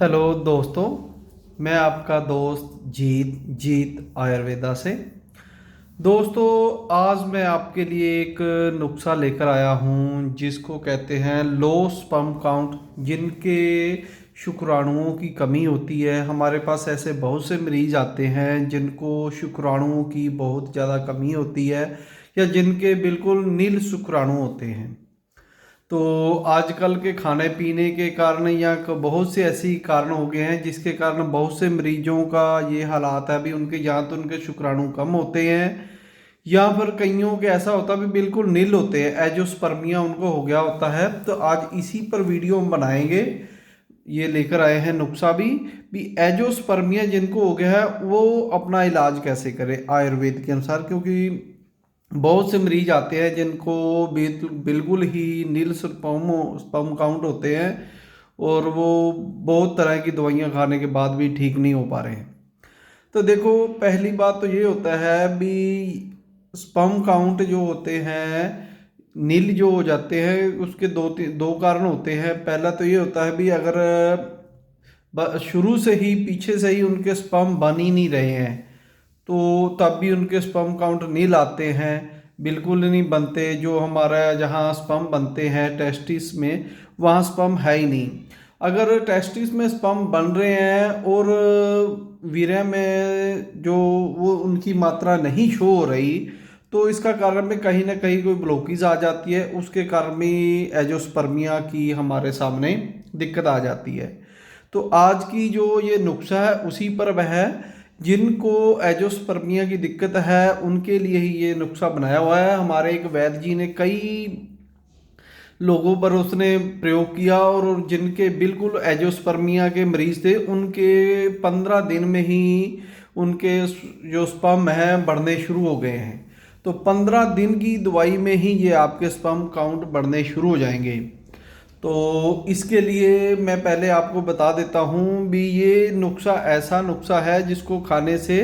Hello दोस्तों, मैं आपका दोस्त जीत आयुर्वेदा से। दोस्तों, आज मैं आपके लिए एक नुस्खा लेकर आया हूँ जिसको कहते हैं लो स्पर्म काउंट। जिनके शुक्राणुओं की कमी होती है, हमारे पास ऐसे बहुत से मरीज आते हैं जिनको शुक्राणुओं की बहुत ज़्यादा कमी होती है या जिनके बिल्कुल नील शुक्राणु होते हैं। तो आजकल के खाने पीने के कारण या बहुत से ऐसी कारण हो गए हैं जिसके कारण बहुत से मरीजों का ये हालात है। अभी उनके या तो उनके शुक्राणु कम होते हैं या फिर कईयों के ऐसा होता है भी बिल्कुल नील होते हैं, एजोस्पर्मिया उनको हो गया होता है। तो आज इसी पर वीडियो हम बनाएंगे। ये लेकर आए हैं नुस्खा भी एजोस्पर्मिया जिनको हो गया है वो अपना इलाज कैसे करें आयुर्वेद के अनुसार, क्योंकि बहुत से मरीज आते हैं जिनको बिल्कुल ही नील स्पर्म काउंट होते हैं और वो बहुत तरह की दवाइयाँ खाने के बाद भी ठीक नहीं हो पा रहे हैं। तो देखो, पहली बात तो ये होता है भी स्पर्म काउंट जो होते हैं नील जो हो जाते हैं उसके दो कारण होते हैं। पहला तो ये होता है भी अगर शुरू से ही पीछे से ही उनके स्पर्म बन ही नहीं रहे हैं तो तब भी उनके स्पर्म काउंट नहीं लाते हैं, बिल्कुल नहीं बनते। जो हमारा जहाँ स्पर्म बनते हैं टेस्टिस में, वहाँ स्पर्म है ही नहीं। अगर टेस्टिस में स्पर्म बन रहे हैं और वीर्य में जो वो उनकी मात्रा नहीं शो हो रही, तो इसका कारण में कहीं ना कहीं कोई ब्लॉकेज आ जाती है। उसके कारण भी एजोस्पर्मिया की हमारे सामने दिक्कत आ जाती है। तो आज की जो ये नुस्खा है उसी पर वह है। जिनको एजोस्पर्मिया की दिक्कत है उनके लिए ही ये नुस्खा बनाया हुआ है। हमारे एक वैद्य जी ने कई लोगों पर उसने प्रयोग किया और जिनके बिल्कुल एजोस्पर्मिया के मरीज थे उनके 15 दिन में ही उनके जो स्पर्म हैं बढ़ने शुरू हो गए हैं। तो 15 दिन की दवाई में ही ये आपके स्पर्म काउंट बढ़ने शुरू हो जाएंगे। तो इसके लिए मैं पहले आपको बता देता हूँ भी ये नुस्खा ऐसा नुस्खा है जिसको खाने से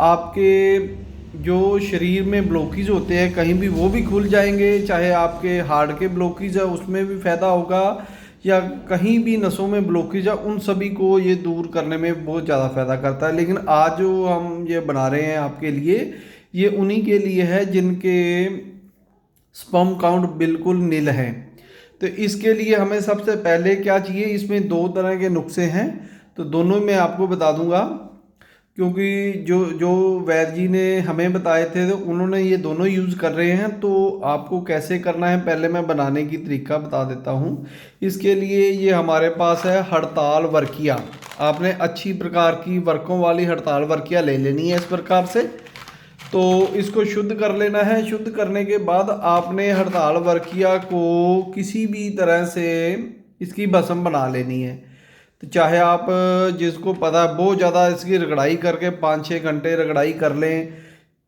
आपके जो शरीर में ब्लॉकेज होते हैं कहीं भी वो भी खुल जाएंगे। चाहे आपके हार्ट के ब्लॉकेज है उसमें भी फ़ायदा होगा या कहीं भी नसों में ब्लॉकेज है उन सभी को ये दूर करने में बहुत ज़्यादा फ़ायदा करता है। लेकिन आज जो हम ये बना रहे हैं आपके लिए, ये उन्हीं के लिए है जिनके स्पर्म काउंट बिल्कुल नील है। तो इसके लिए हमें सबसे पहले क्या चाहिए, इसमें दो तरह के नुस्खे हैं तो दोनों मैं आपको बता दूंगा, क्योंकि जो जो वैद्य जी ने हमें बताए थे तो उन्होंने ये दोनों यूज़ कर रहे हैं। तो आपको कैसे करना है पहले मैं बनाने की तरीका बता देता हूँ। इसके लिए ये हमारे पास है हड़ताल वर्किया। आपने अच्छी प्रकार की वर्कों वाली हड़ताल वर्किया ले लेनी है इस प्रकार से। तो इसको शुद्ध कर लेना है। शुद्ध करने के बाद आपने हड़ताल वर्किया को किसी भी तरह से इसकी भस्म बना लेनी है। तो चाहे आप जिसको पता है बहुत ज़्यादा इसकी रगड़ाई करके 5-6 घंटे रगड़ाई कर लें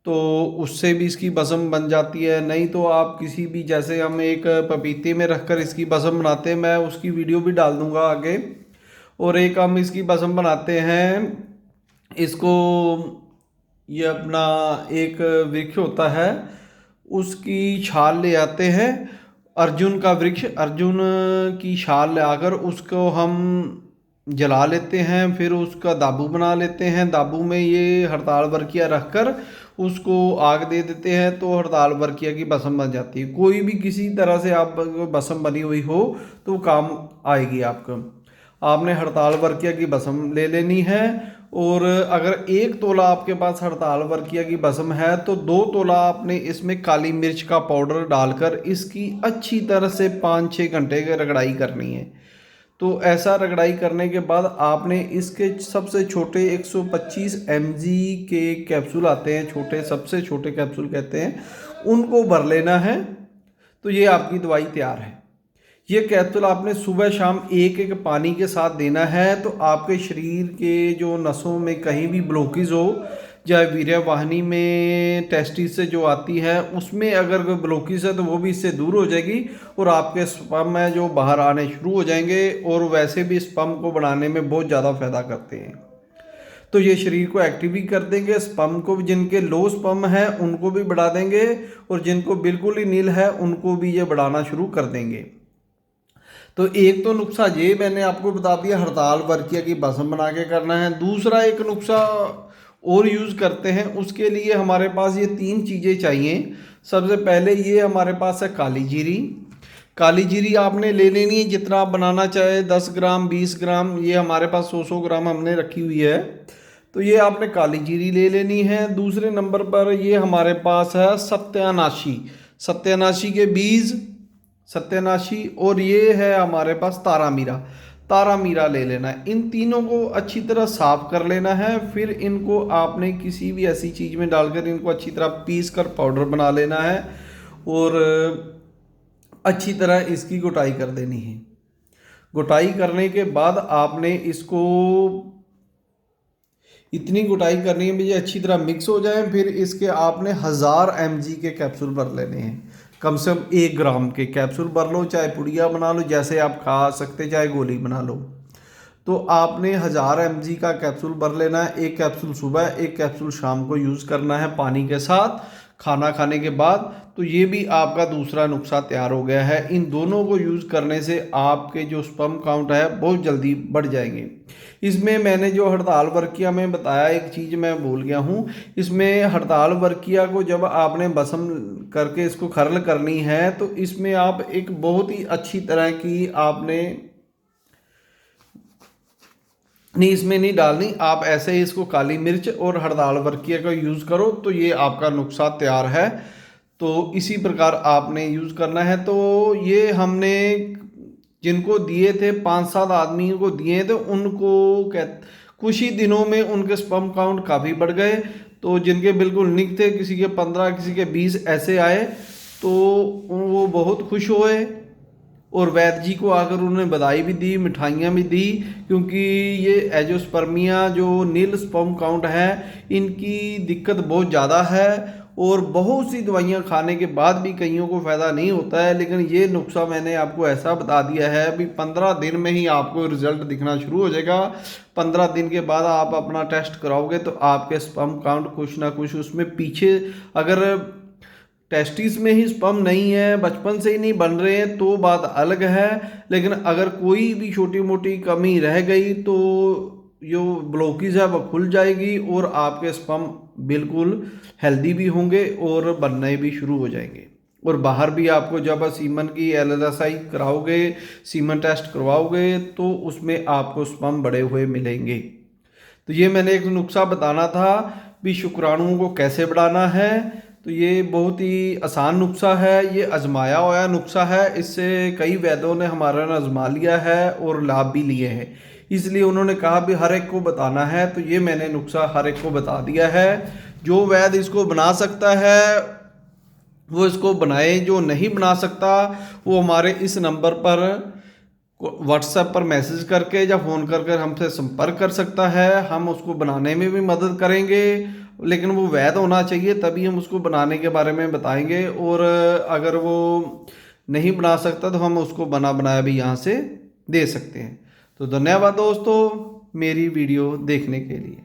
तो उससे भी इसकी भस्म बन जाती है। नहीं तो आप किसी भी, जैसे हम एक पपीते में रखकर इसकी भस्म बनाते हैं, मैं उसकी वीडियो भी डाल दूंगा आगे। और एक हम इसकी भस्म बनाते हैं, इसको ये अपना एक वृक्ष होता है उसकी छाल ले आते हैं। अर्जुन का वृक्ष, अर्जुन की छाल ले आकर उसको हम जला लेते हैं, फिर उसका दाबू बना लेते हैं। दाबू में ये हड़ताल वर्किया रखकर उसको आग दे देते हैं तो हड़ताल वर्किया की भस्म बन जाती है। कोई भी किसी तरह से आप भस्म बनी हुई हो तो काम आएगी आपको। आपने हड़ताल वर्किया की भस्म ले लेनी है। और अगर 1 तोला आपके पास हड़ताल वर्किया की भस्म है तो 2 तोला आपने इसमें काली मिर्च का पाउडर डालकर इसकी अच्छी तरह से 5-6 घंटे की रगड़ाई करनी है। तो ऐसा रगड़ाई करने के बाद आपने इसके सबसे छोटे 125 mg के कैप्सूल आते हैं, छोटे सबसे छोटे कैप्सूल कहते हैं, उनको भर लेना है। तो ये आपकी दवाई तैयार है। ये कैप्सूल आपने सुबह शाम एक एक पानी के साथ देना है। तो आपके शरीर के जो नसों में कहीं भी ब्लॉकेज हो, चाहे वीर्यवाहिनी में टेस्टिस से जो आती है उसमें अगर कोई ब्लॉकेज है तो वो भी इससे दूर हो जाएगी और आपके स्पर्म है जो बाहर आने शुरू हो जाएंगे। और वैसे भी स्पर्म को बढ़ाने में बहुत ज़्यादा फायदा करते हैं। तो ये शरीर को एक्टिव भी कर देंगे, स्पर्म को भी, जिनके लो स्पर्म है उनको भी बढ़ा देंगे और जिनको बिल्कुल ही नील है उनको भी ये बढ़ाना शुरू कर देंगे। तो एक तो नुस्खा ये मैंने आपको बता दिया, हड़ताल वर्किया की भस्म बना के करना है। दूसरा एक नुस्खा और यूज़ करते हैं, उसके लिए हमारे पास ये 3 चीज़ें चाहिए। सबसे पहले ये हमारे पास है काली जीरी। काली जीरी आपने ले लेनी है जितना आप बनाना चाहे, 10 ग्राम 20 ग्राम, ये हमारे पास 100 ग्राम हमने रखी हुई है। तो ये आपने काली जीरी ले लेनी है। दूसरे नंबर पर ये हमारे पास है सत्यानाशी, सत्यानाशी के बीज, सत्यानाशी, और ये है हमारे पास तारा मीरा, तारा मीरा ले लेना है। इन तीनों को अच्छी तरह साफ कर लेना है। फिर इनको आपने किसी भी ऐसी चीज़ में डालकर इनको अच्छी तरह पीस कर पाउडर बना लेना है और अच्छी तरह इसकी गुटाई कर देनी है। गुटाई करने के बाद आपने इसको इतनी गुटाई करनी है कि ये अच्छी तरह मिक्स हो जाए। फिर इसके आपने 1000 mg के कैप्सूल भर लेने हैं। कम से कम 1 ग्राम के कैप्सूल भर लो, चाहे पुड़िया बना लो, जैसे आप खा सकते, चाहे गोली बना लो। तो आपने 1000 mg का कैप्सूल भर लेना है। एक कैप्सूल सुबह, एक कैप्सूल शाम को यूज़ करना है पानी के साथ खाना खाने के बाद। तो ये भी आपका दूसरा नुस्खा तैयार हो गया है। इन दोनों को यूज़ करने से आपके जो स्पर्म काउंट है बहुत जल्दी बढ़ जाएंगे। इसमें मैंने जो हड़ताल वर्किया में बताया, एक चीज़ मैं भूल गया हूँ, इसमें हड़ताल वर्किया को जब आपने भस्म करके इसको खरल करनी है तो इसमें आप एक बहुत ही अच्छी तरह की आपने नहीं, इसमें नहीं डालनी, आप ऐसे ही इसको काली मिर्च और हड़ताल वर्किया का यूज़ करो तो ये आपका नुस्खा तैयार है। तो इसी प्रकार आपने यूज़ करना है। तो ये हमने जिनको दिए थे 5-7 आदमियों को दिए थे, उनको कुछ ही दिनों में उनके स्पर्म काउंट काफ़ी बढ़ गए। तो जिनके बिल्कुल निक थे, किसी के 15 किसी के 20 ऐसे आए, तो वो बहुत खुश हुए और वैद्य जी को आकर उन्होंने बधाई भी दी, मिठाइयाँ भी दी। क्योंकि ये एजोस्पर्मिया जो नील स्पर्म काउंट है, इनकी दिक्कत बहुत ज़्यादा है और बहुत सी दवाइयाँ खाने के बाद भी कईयों को फ़ायदा नहीं होता है। लेकिन ये नुस्खा मैंने आपको ऐसा बता दिया है अभी 15 दिन में ही आपको रिजल्ट दिखना शुरू हो जाएगा। 15 दिन के बाद आप अपना टेस्ट कराओगे तो आपके स्पर्म काउंट कुछ ना कुछ उसमें पीछे, अगर टेस्टिस में ही स्पर्म नहीं है, बचपन से ही नहीं बन रहे हैं तो बात अलग है। लेकिन अगर कोई भी छोटी मोटी कमी रह गई तो जो ब्लॉकेज है वह खुल जाएगी और आपके स्पर्म बिल्कुल हेल्दी भी होंगे और बनने भी शुरू हो जाएंगे। और बाहर भी आपको जब सीमन की LSI कराओगे, सीमन टेस्ट करवाओगे, तो उसमें आपको स्पर्म बड़े हुए मिलेंगे। तो ये मैंने एक नुस्खा बताना था भी शुक्राणुओं को कैसे बढ़ाना है। तो ये बहुत ही आसान नुस्खा है, ये आजमाया हुआ नुस्खा है। इससे कई वैद्यों ने हमारा आजमा लिया है और लाभ भी लिए हैं। इसलिए उन्होंने कहा भी हर एक को बताना है। तो ये मैंने नुस्खा हर एक को बता दिया है। जो वैद्य इसको बना सकता है वो इसको बनाए, जो नहीं बना सकता वो हमारे इस नंबर पर व्हाट्सएप पर मैसेज करके या फ़ोन कर कर हमसे संपर्क कर सकता है। हम उसको बनाने में भी मदद करेंगे, लेकिन वो वैध होना चाहिए, तभी हम उसको बनाने के बारे में बताएंगे। और अगर वो नहीं बना सकता तो हम उसको बना बनाया भी यहाँ से दे सकते हैं। तो धन्यवाद दोस्तों मेरी वीडियो देखने के लिए।